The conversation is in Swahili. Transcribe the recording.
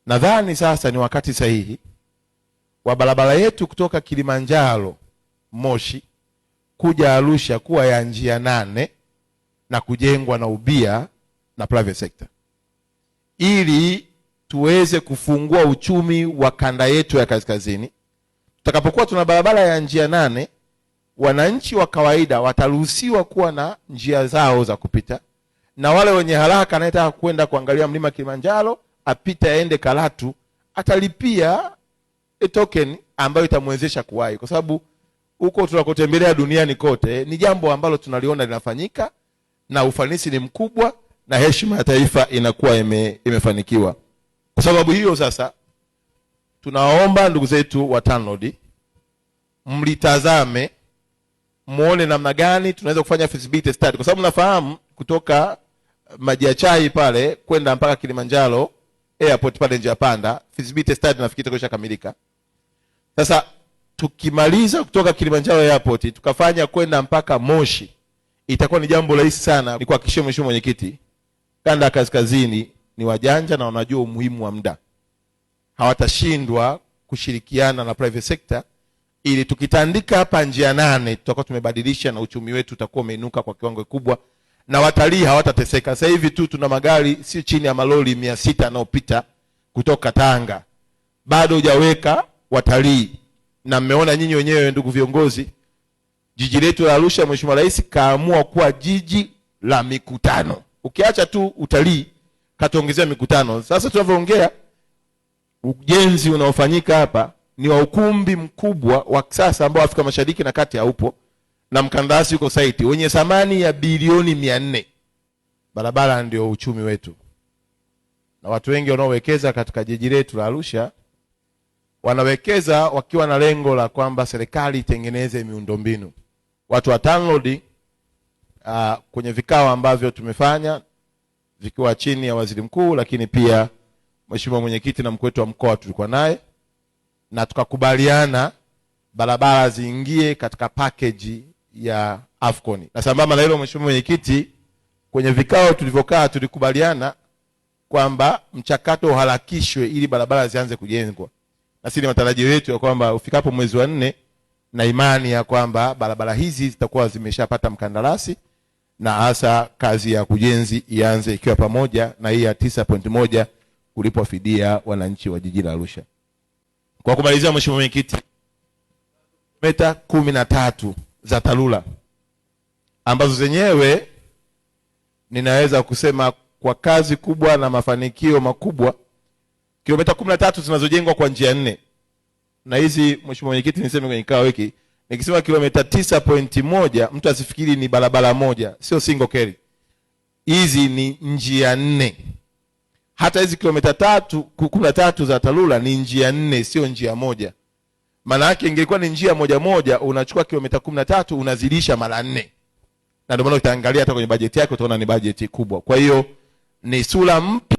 Nadhani sasa ni wakati sahihi wa barabara yetu kutoka Kilimanjaro Moshi kuja Arusha kuwa ya njia 8 na kujengwa na ubia na private sector, ili tuweze kufungua uchumi wa kanda yetu ya kaskazini. Tutakapokuwa tuna barabara ya njia 8, wananchi wa kawaida wataruhusiwa kuwa na njia zao za kupita, na wale wenye haraka anayetaka kwenda kuangalia mlima Kilimanjaro apita aende Karatu atalipia token ambayo itamwezesha kuwahi, kwa sababu huko tunakotembelea duniani kote ni jambo ambalo tunaliona linafanyika na ufanisi ni mkubwa na heshima ya taifa inakuwa imefanikiwa. Kwa sababu hiyo sasa tunaomba ndugu zetu wa TANROADS mlitazame, muone namna gani tunaweza kufanya feasibility study, kwa sababu nafahamu kutoka Maji ya Chai pale kwenda mpaka Kilimanjaro airport pale njia panda, feasibility study nafikiri itakuwa kamilika. Sasa tukimaliza kutoka Kilimanjaro airport tukafanya kwenda mpaka Moshi, itakuwa ni jambo rahisi sana. Ni kuhakikishia mheshimiwa mwenyekiti, kanda ya kaskazini ni wajanja na wanajua umuhimu wa muda, hawatashindwa kushirikiana na private sector, ili tukitandika hapa njia 8 tutakuwa tumebadilisha na uchumi wetu utakuwa umeinuka kwa kiwango kikubwa na watalii hawatateseka. Sasa hivi tu tuna magari si chini ya malori 600 yanayopita kutoka Tanga, bado hujaweka watalii. Na mmeona nyinyi wenyewe ndugu viongozi, jiji letu la Arusha mheshimiwa rais kaamua kuwa jiji la mikutano. Ukiacha tu utalii kataongezea mikutano. Sasa tunavyoongea ujenzi unaofanyika hapa ni wa ukumbi mkubwa wa kisasa ambao Afrika Mashariki na Kati haupo, na mkandarasi yuko site wenye thamani ya bilioni 400. Barabara ndio uchumi wetu, na watu wengi wanaowekeza katika jiji letu la Arusha wanawekeza wakiwa na lengo la kwamba serikali itengeneze miundombinu. Watu wa TANROADS kwenye vikao ambavyo tumefanya vikiwa chini ya waziri mkuu, lakini pia mheshimiwa mwenyekiti na mkuu wetu wa mkoa tulikuwa naye, na tukakubaliana barabara ziingie katika package ya AFCON. Na sambamba na hilo mheshimiwa mwenyekiti, kwenye vikao tulivyokaa tulikubaliana kwamba mchakato uharakishwe ili barabara zianze kujengwa. Na sisi matarajio yetu ya kwamba ufikapo mwezi wa 4 na imani ya kwamba barabara hizi zitakuwa zimeshapata mkandarasi na hasa kazi ya kujenzi ianze ikiwa pamoja na hii ya 9.1 kulipwa fidia wananchi wa jiji la Arusha. Kwa kumalizia mheshimiwa mwenyekiti, meta 13 za TARURA ambazo zenyewe ninaweza kusema kwa kazi kubwa na mafanikio makubwa, kilomita 13 zinazojengwa kwa njia 4. Na hizi mheshimiwa mwenyekiti niseme kwenye kikao hiki, nikisema kilomita 9.1 mtu asifikiri ni barabara moja, sio single carry. Hizi ni njia 4. Hata hizi kilomita 13 za TARURA ni njia 4, sio njia moja. Maana yake ingekuwa ni njia moja unachukua kilomita 13 unazidisha mara 4. Na ndio maana utaangalia hata kwenye bajeti yako utaona ni bajeti kubwa. Kwa hiyo ni sura mpya